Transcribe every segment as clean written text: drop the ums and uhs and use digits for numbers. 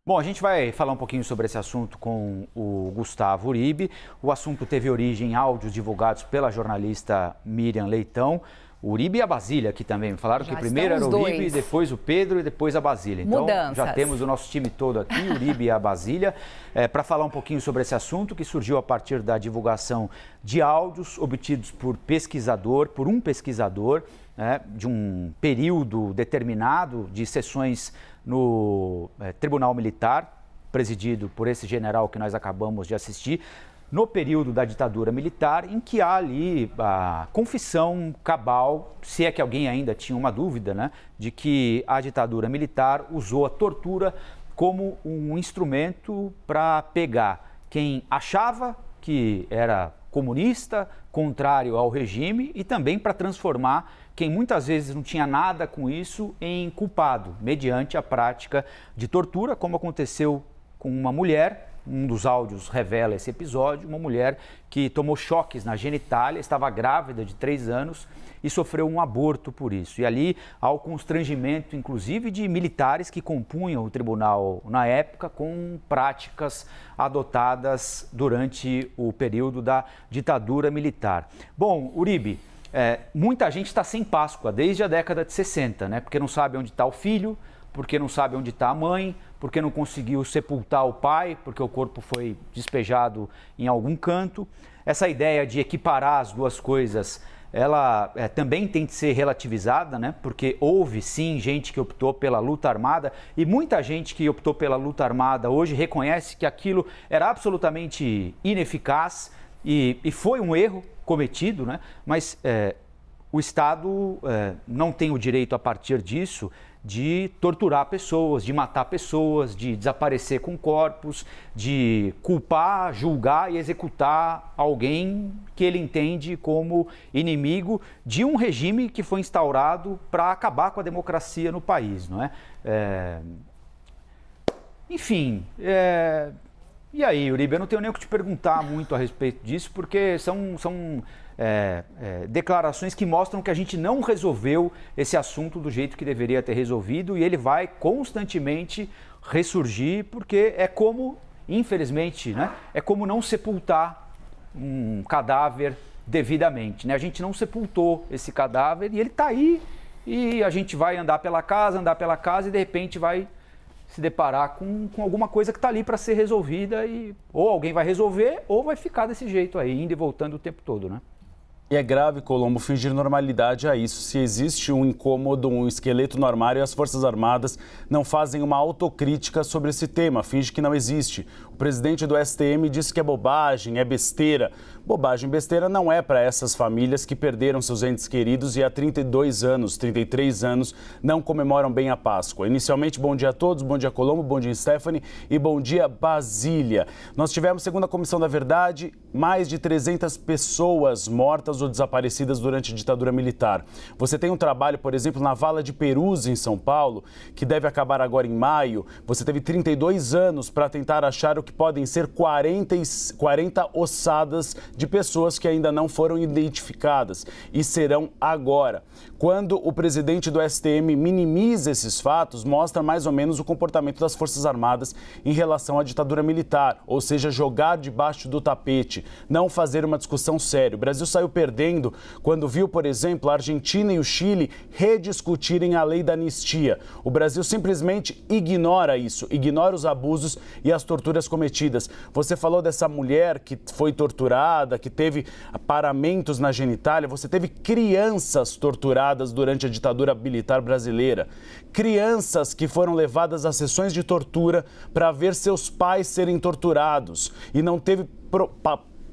Bom, a gente vai falar um pouquinho sobre esse assunto com o Gustavo Uribe. O assunto teve origem em áudios divulgados pela jornalista Miriam Leitão. O Uribe e a Basília aqui também. Falaram que primeiro era o Uribe, depois o Pedro e depois a Basília. Então, Mudanças. Já temos o nosso time todo aqui, o Uribe e a Basília, para falar um pouquinho sobre esse assunto que surgiu a partir da divulgação de áudios obtidos por um pesquisador, de um período determinado de sessões no Tribunal Militar, presidido por esse general que nós acabamos de assistir, no período da ditadura militar, em que há ali a confissão cabal, se é que alguém ainda tinha uma dúvida, de que a ditadura militar usou a tortura como um instrumento para pegar quem achava que era comunista, contrário ao regime, e também para transformar quem muitas vezes não tinha nada com isso em culpado, mediante a prática de tortura, como aconteceu com uma mulher. Um dos áudios revela esse episódio, uma mulher que tomou choques na genitália, estava grávida de 3 anos e sofreu um aborto por isso. E ali há o constrangimento, inclusive, de militares que compunham o tribunal na época com práticas adotadas durante o período da ditadura militar. Bom, Uribe, muita gente está sem Páscoa desde a década de 60, porque não sabe onde está o filho, porque não sabe onde está a mãe, porque não conseguiu sepultar o pai, porque o corpo foi despejado em algum canto. Essa ideia de equiparar as duas coisas, ela também tem de ser relativizada, porque houve sim gente que optou pela luta armada e muita gente que optou pela luta armada hoje reconhece que aquilo era absolutamente ineficaz e foi um erro cometido, mas o Estado não tem o direito, a partir disso, de torturar pessoas, de matar pessoas, de desaparecer com corpos, de culpar, julgar e executar alguém que ele entende como inimigo de um regime que foi instaurado para acabar com a democracia no país, não é? Enfim, e aí, Uribe, eu não tenho nem o que te perguntar muito a respeito disso, porque são declarações que mostram que a gente não resolveu esse assunto do jeito que deveria ter resolvido e ele vai constantemente ressurgir, porque é como, infelizmente, é como não sepultar um cadáver devidamente, A gente não sepultou esse cadáver e ele está aí e a gente vai andar pela casa e de repente vai se deparar com alguma coisa que está ali para ser resolvida e ou alguém vai resolver ou vai ficar desse jeito aí, indo e voltando o tempo todo, E é grave, Colombo, fingir normalidade a isso. Se existe um incômodo, um esqueleto no armário, as Forças Armadas não fazem uma autocrítica sobre esse tema, finge que não existe. O presidente do STM disse que é bobagem, é besteira. Bobagem, besteira não é para essas famílias que perderam seus entes queridos e há 32 anos, 33 anos, não comemoram bem a Páscoa. Inicialmente, bom dia a todos, bom dia Colombo, bom dia Stephanie e bom dia Basília. Nós tivemos, segundo a Comissão da Verdade, mais de 300 pessoas mortas ou desaparecidas durante a ditadura militar. Você tem um trabalho, por exemplo, na Vala de Perus, em São Paulo, que deve acabar agora em maio. Você teve 32 anos para tentar achar o que podem ser 40 ossadas de pessoas que ainda não foram identificadas e serão agora. Quando o presidente do STM minimiza esses fatos, mostra mais ou menos o comportamento das Forças Armadas em relação à ditadura militar, ou seja, jogar debaixo do tapete, não fazer uma discussão séria. O Brasil saiu perdendo quando viu, por exemplo, a Argentina e o Chile rediscutirem a lei da anistia. O Brasil simplesmente ignora isso, ignora os abusos e as torturas cometidas. Você falou dessa mulher que foi torturada, que teve paramentos na genitália, você teve crianças torturadas durante a ditadura militar brasileira. Crianças que foram levadas a sessões de tortura para ver seus pais serem torturados e não teve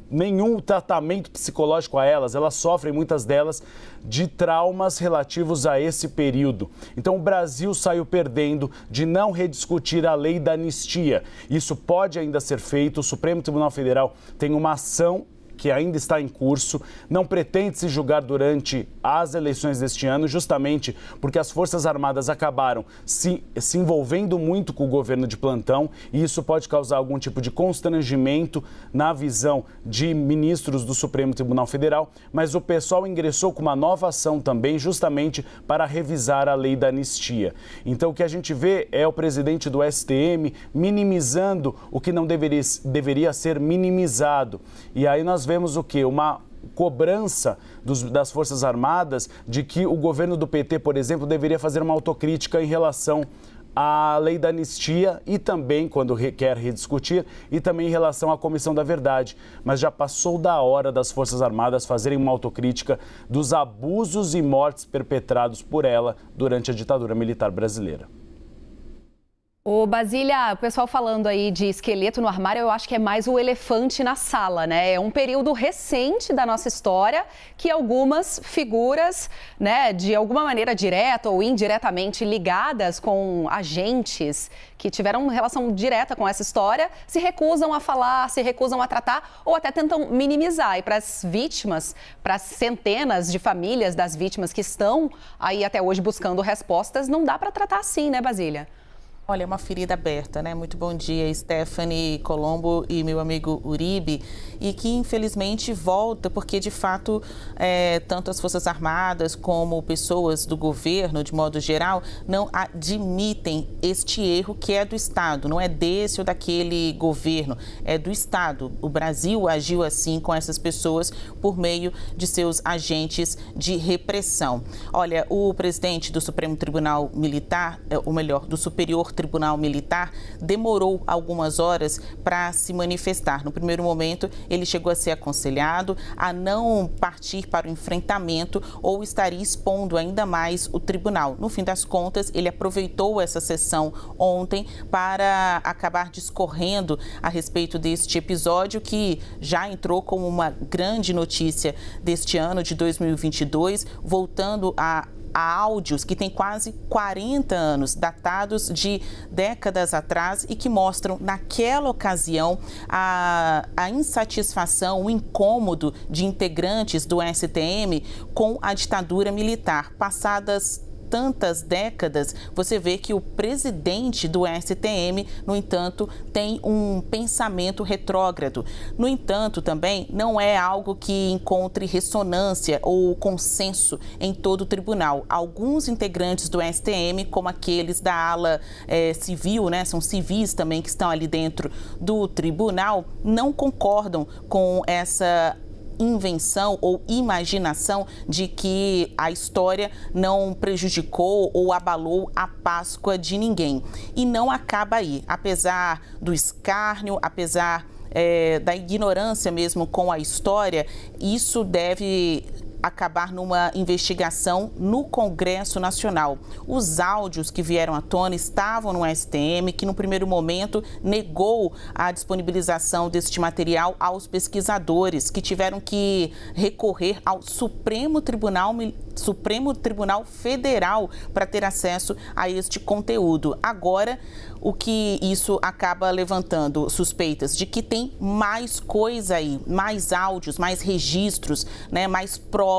nenhum tratamento psicológico a elas. Elas sofrem, muitas delas, de traumas relativos a esse período. Então, o Brasil saiu perdendo de não rediscutir a lei da anistia. Isso pode ainda ser feito. O Supremo Tribunal Federal tem uma ação que ainda está em curso, não pretende se julgar durante as eleições deste ano, justamente porque as Forças Armadas acabaram se envolvendo muito com o governo de plantão e isso pode causar algum tipo de constrangimento na visão de ministros do Supremo Tribunal Federal, mas o PSOL ingressou com uma nova ação também, justamente para revisar a lei da anistia. Então, o que a gente vê é o presidente do STM minimizando o que não deveria ser minimizado. E aí nós vemos o quê? Uma cobrança das Forças Armadas de que o governo do PT, por exemplo, deveria fazer uma autocrítica em relação à lei da anistia e também, quando quer rediscutir, e também em relação à Comissão da Verdade. Mas já passou da hora das Forças Armadas fazerem uma autocrítica dos abusos e mortes perpetrados por ela durante a ditadura militar brasileira. Ô Basília, o pessoal falando aí de esqueleto no armário, eu acho que é mais o elefante na sala, né? É um período recente da nossa história que algumas figuras, né, de alguma maneira direta ou indiretamente ligadas com agentes que tiveram relação direta com essa história, se recusam a falar, se recusam a tratar ou até tentam minimizar. E para as vítimas, para as centenas de famílias das vítimas que estão aí até hoje buscando respostas, não dá para tratar assim, né, Basília? Olha, é uma ferida aberta, né? Muito bom dia, Stephanie Colombo e meu amigo Uribe. E que, infelizmente, volta porque, de fato, tanto as Forças Armadas como pessoas do governo, de modo geral, não admitem este erro que é do Estado. Não é desse ou daquele governo, é do Estado. O Brasil agiu assim com essas pessoas por meio de seus agentes de repressão. Olha, o presidente do Supremo Tribunal Militar, ou melhor, do Superior Tribunal Militar, demorou algumas horas para se manifestar. No primeiro momento, ele chegou a ser aconselhado a não partir para o enfrentamento ou estaria expondo ainda mais o tribunal. No fim das contas, ele aproveitou essa sessão ontem para acabar discorrendo a respeito deste episódio que já entrou como uma grande notícia deste ano de 2022, voltando a áudios que têm quase 40 anos, datados de décadas atrás e que mostram, naquela ocasião, a insatisfação, o incômodo de integrantes do STM com a ditadura militar. Passadas tantas décadas, você vê que o presidente do STM, no entanto, tem um pensamento retrógrado. No entanto, também não é algo que encontre ressonância ou consenso em todo o tribunal. Alguns integrantes do STM, como aqueles da ala civil, né, são civis também que estão ali dentro do tribunal, não concordam com essa invenção ou imaginação de que a história não prejudicou ou abalou a Páscoa de ninguém. E não acaba aí, apesar do escárnio, apesar da ignorância mesmo com a história, isso deve acabar numa investigação no Congresso Nacional. Os áudios que vieram à tona estavam no STM, que no primeiro momento negou a disponibilização deste material aos pesquisadores, que tiveram que recorrer ao Supremo Tribunal Federal para ter acesso a este conteúdo. Agora, o que isso acaba levantando suspeitas de que tem mais coisa aí, mais áudios, mais registros, né, mais provas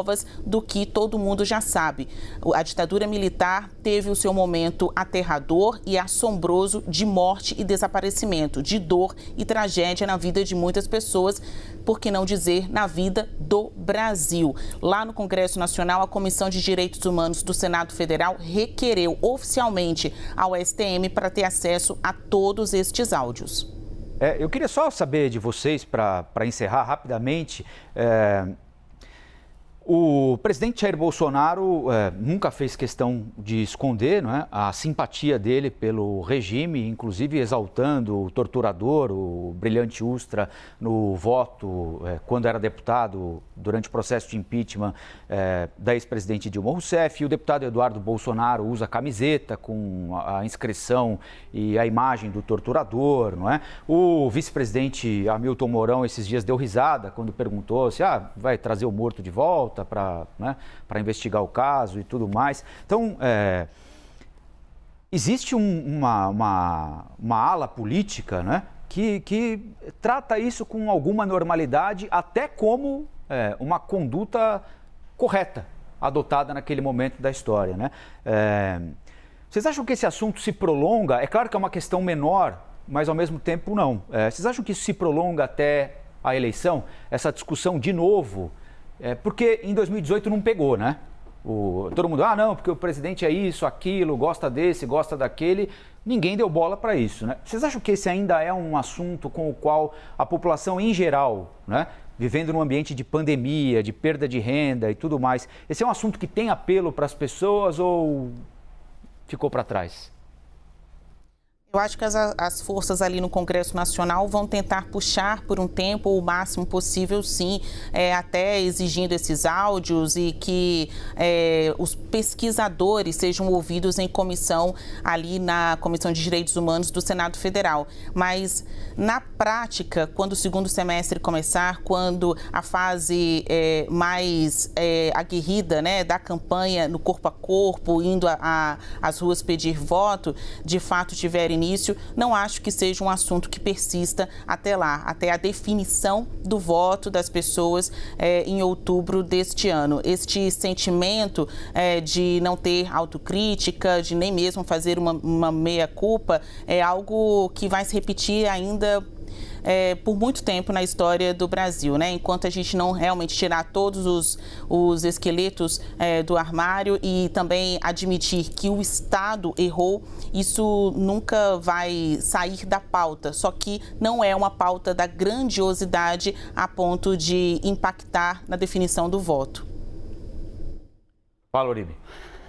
do que todo mundo já sabe. A ditadura militar teve o seu momento aterrador e assombroso de morte e desaparecimento, de dor e tragédia na vida de muitas pessoas, por que não dizer na vida do Brasil. Lá no Congresso Nacional, a Comissão de Direitos Humanos do Senado Federal requereu oficialmente ao STM para ter acesso a todos estes áudios. Eu queria só saber de vocês, para encerrar rapidamente, o presidente Jair Bolsonaro nunca fez questão de esconder, não é, a simpatia dele pelo regime, inclusive exaltando o torturador, o brilhante Ustra, no voto, quando era deputado, durante o processo de impeachment da ex-presidente Dilma Rousseff. E o deputado Eduardo Bolsonaro usa camiseta com a inscrição e a imagem do torturador, não é? O vice-presidente Hamilton Mourão esses dias deu risada quando perguntou se vai trazer o morto de volta para investigar o caso e tudo mais. Então, existe uma ala política, né, que trata isso com alguma normalidade, até como uma conduta correta, adotada naquele momento da história, né? Vocês acham que esse assunto se prolonga? É claro que é uma questão menor, mas ao mesmo tempo não. Vocês acham que isso se prolonga até a eleição? Essa discussão de novo? Porque em 2018 não pegou, né? Todo mundo, não, porque o presidente é isso, aquilo, gosta desse, gosta daquele. Ninguém deu bola para isso, né? Vocês acham que esse ainda é um assunto com o qual a população em geral, né, vivendo num ambiente de pandemia, de perda de renda e tudo mais, esse é um assunto que tem apelo para as pessoas ou ficou para trás? Eu acho que as forças ali no Congresso Nacional vão tentar puxar por um tempo, ou o máximo possível, sim, até exigindo esses áudios e que os pesquisadores sejam ouvidos em comissão, ali na Comissão de Direitos Humanos do Senado Federal. Mas, na prática, quando o segundo semestre começar, quando a fase mais aguerrida, né, da campanha no corpo a corpo, indo às ruas pedir voto, de fato tiver início, não acho que seja um assunto que persista até lá, até a definição do voto das pessoas em outubro deste ano. Este sentimento de não ter autocrítica, de nem mesmo fazer uma meia-culpa, é algo que vai se repetir ainda por muito tempo na história do Brasil, né? Enquanto a gente não realmente tirar todos os esqueletos do armário e também admitir que o Estado errou, isso nunca vai sair da pauta, só que não é uma pauta da grandiosidade a ponto de impactar na definição do voto. Fala, Uribe.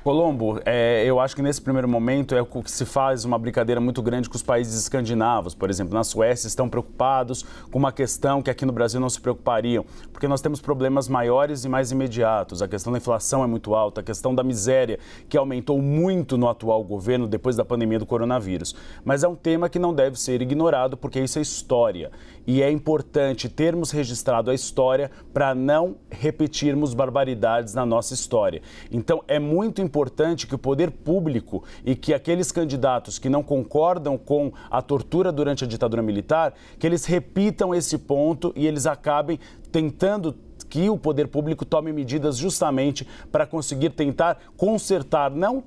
Colombo, eu acho que nesse primeiro momento é o que se faz uma brincadeira muito grande com os países escandinavos. Por exemplo, na Suécia estão preocupados com uma questão que aqui no Brasil não se preocupariam, porque nós temos problemas maiores e mais imediatos. A questão da inflação é muito alta, a questão da miséria, que aumentou muito no atual governo depois da pandemia do coronavírus. Mas é um tema que não deve ser ignorado, porque isso é história. E é importante termos registrado a história para não repetirmos barbaridades na nossa história. Então, é muito importante que o poder público e que aqueles candidatos que não concordam com a tortura durante a ditadura militar, que eles repitam esse ponto e eles acabem tentando que o poder público tome medidas justamente para conseguir tentar consertar, não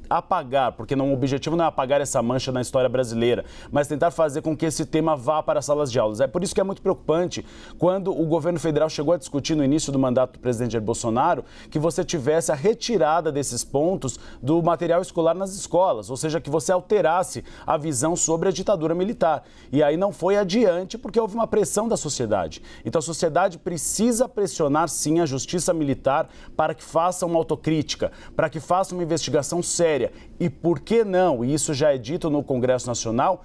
apagar, porque o objetivo não é apagar essa mancha na história brasileira, mas tentar fazer com que esse tema vá para as salas de aulas. É por isso que é muito preocupante quando o governo federal chegou a discutir no início do mandato do presidente Jair Bolsonaro que você tivesse a retirada desses pontos do material escolar nas escolas, ou seja, que você alterasse a visão sobre a ditadura militar. E aí não foi adiante porque houve uma pressão da sociedade. Então a sociedade precisa pressionar sim a justiça militar para que faça uma autocrítica, para que faça uma investigação séria. E por que não, e isso já é dito no Congresso Nacional,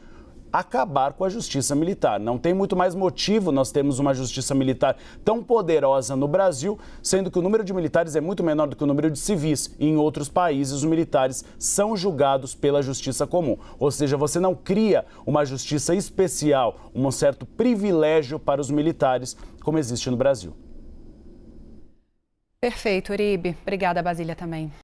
acabar com a justiça militar. Não tem muito mais motivo nós termos uma justiça militar tão poderosa no Brasil, sendo que o número de militares é muito menor do que o número de civis. E em outros países, os militares são julgados pela justiça comum. Ou seja, você não cria uma justiça especial, um certo privilégio para os militares, como existe no Brasil. Perfeito, Uribe. Obrigada, Basília, também.